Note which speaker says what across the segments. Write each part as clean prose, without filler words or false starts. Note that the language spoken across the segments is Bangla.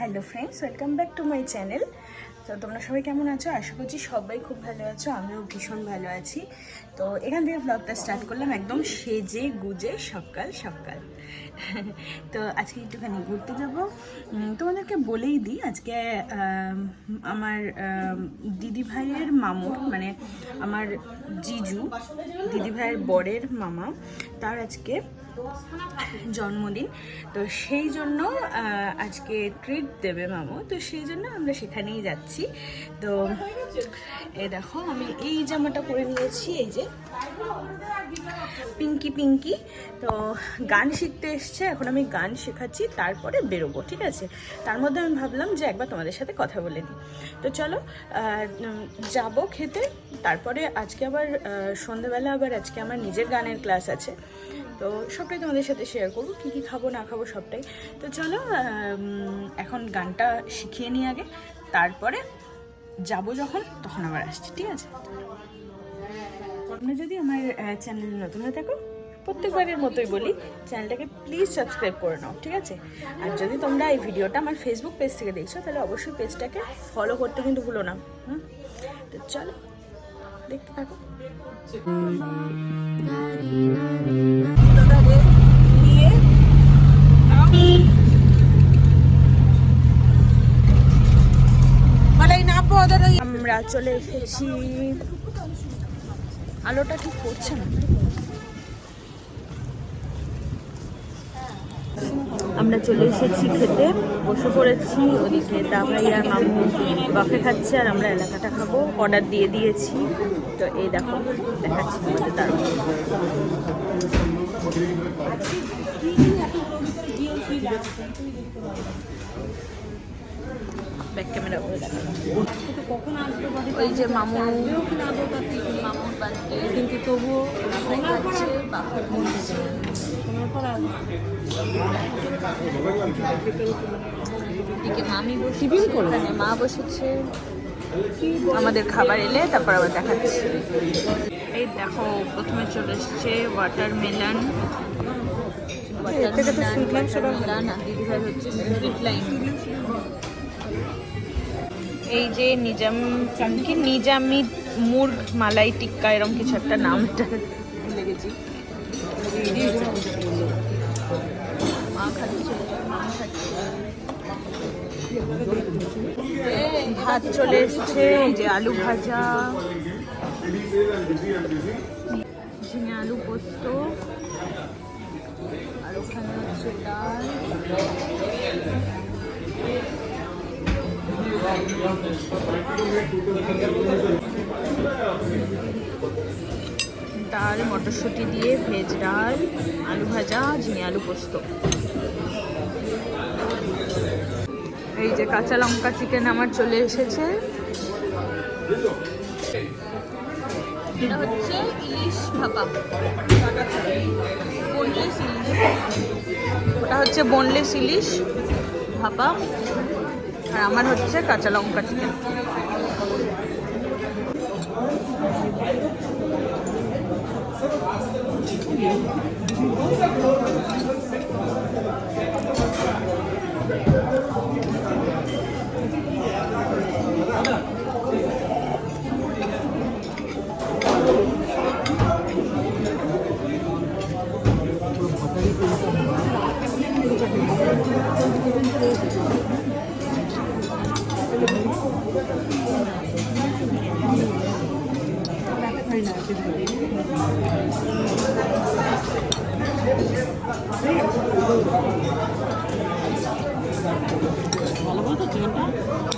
Speaker 1: Hello friends, welcome back to my channel. তো তোমরা সবাই কেমন আছো? আশা করছি সবাই খুব ভালো আছো, আমিও ভীষণ ভালো আছি। তো এখান থেকে ব্লগটা স্টার্ট করলাম একদম সেজে গুজে সকাল সকাল। তো আজকে একটুখানি ঘুরতে যাব। তোমাদেরকে বলেই দিই, আজকে আমার দিদিভাইয়ের মামুর, মানে আমার জিজু দিদিভাইয়ের বরের মামা, তার আজকে জন্মদিন। তো সেই জন্য আজকে ট্রিট দেবে মামু, তো সেই জন্য আমরা সেখানেই যাচ্ছি। তো এই দেখো, আমি এই জামাটা পরে নিয়েছি, এই যে পিঙ্কি পিঙ্কি। তো গান শিখতে এসছে, এখন আমি গান শেখাচ্ছি, তারপরে বেরোবো, ঠিক আছে? তার মধ্যে আমি ভাবলাম যে একবার তোমাদের সাথে কথা বলে নিই। তো চলো যাব খেতে, তারপরে আজকে আবার সন্ধ্যাবেলা আবার আজকে আমার নিজের গানের ক্লাস আছে। তো সবটাই তোমাদের সাথে শেয়ার করবো, কী কী খাবো না খাবো সবটাই। তো চলো এখন গানটা শিখিয়ে নিই আগে, তারপরে যাব যখন তখন আবার আসছি, ঠিক আছে? তোমরা যদি আমার চ্যানেলে নতুন হয়ে থাকো, প্রত্যেকবারের মতোই বলি, চ্যানেলটাকে প্লিজ সাবস্ক্রাইব করে নাও, ঠিক আছে? আর যদি তোমরা এই ভিডিওটা আমার ফেসবুক পেজ থেকে দেখছো, তাহলে অবশ্যই পেজটাকে ফলো করতে কিন্তু ভুলো না। তো চলো দেখতে থাকো। আমরা চলে এসেছি, আলোটা ঠিক পড়ছে না। আমরা চলে এসেছি খেতে, বসে পড়েছি। ওদিকে দাভাই আর মামু বাফে খাচ্ছে, আর আমরা এলাকাটা খাবো, অর্ডার দিয়ে দিয়েছি। তো এই দেখো, দেখাচ্ছি তোমাদের তার ব্যাক ক্যামেরা করে দেখাবো। ওই যে মামু, মামুর বাড়িতে কিন্তু তবুও খাচ্ছে, বাফে বলছে। এদিকে মামি বসে, এখানে মা বসেছে। আমাদের খাবার এলে তারপর আবার দেখাচ্ছি। এই দেখো, প্রথমে চলে এসছে ওয়াটারমেলন। দিদিভাই হচ্ছে সুইট লাইম। এই যে নিজামি মুর্গ মালাই টিক্কা, এরকম কিছু একটা নাম, এটা ভুলে গেছি। ভাত চলে এসছে, এই যে আলু ভাজা, ঝিঙে আলু পোস্ত, আর ওখানে হচ্ছে ডাল, ডাল মটরশুঁটি দিয়ে ভেজ ডাল, আলু ভাজা, ঝিঙে আলু পোস্ত। এই যে কাঁচা লঙ্কা চিকেন আমার চলে এসেছে। এটা হচ্ছে ইলিশ ভাপা, বোনলেস ইলিশ। ওটা হচ্ছে বোনলেস ইলিশ ভাপা, আর আমার হচ্ছে কাঁচা লঙ্কা চিকেন।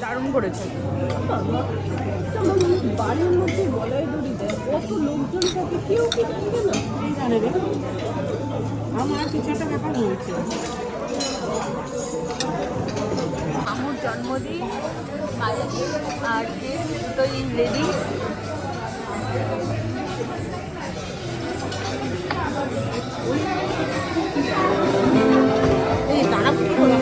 Speaker 1: দারুণ করেছে। বাড়ির মধ্যে গলায় দড়ি দেয়, কত লোকজন থাকে, কেউ কি জানবে না? জানে রে, আমার কিছু একটা ব্যাপার হয়েছে। আমার জন্মদিন, পায়েস আর কেক দুটোই রেডি। এই তাড়াহুড়ো করো।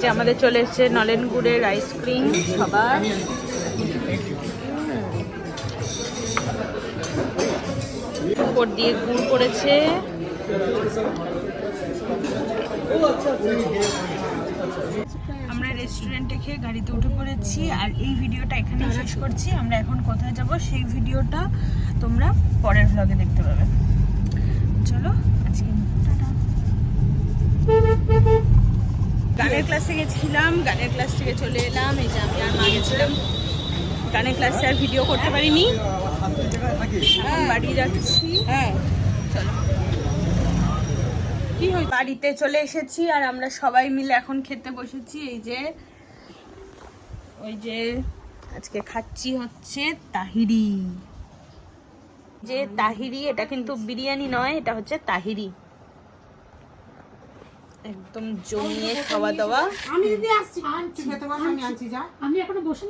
Speaker 1: যে আমাদের চলে এসেছে নলেন গুড়ের আইসক্রিম সবার। উপর দিয়ে গুড় পড়েছে। আমরা রেস্টুরেন্টে খেয়ে গাড়িতে উঠে পড়েছি আর এই ভিডিওটা এখানেই শেষ করছি। আমরা এখন কোথায় যাব সেই ভিডিওটা তোমরা পরের ভ্লগে দেখতে পাবে। চলো আজকে টাটা। গানের ক্লাসে গেছিলাম, গানের ক্লাস থেকে চলে এলাম। এই যে আমি আর মা গেছিলাম গানের ক্লাসে, আর ভিডিও করতে পারিনি। বাড়ি যাচ্ছি। হ্যাঁ চলো। কি হয়েছে? বাড়িতে চলে এসেছি আর আমরা সবাই মিলে এখন খেতে বসেছি। এই যে ওই যে আজকে খাচ্ছি হচ্ছে তাহিরি। যে তাহিরি, এটা কিন্তু বিরিয়ানি নয়, এটা হচ্ছে তাহিরি। একদম জমিয়ে খাওয়া দাওয়া।
Speaker 2: আমি যদি আসছি আমি এখনো বসিনি।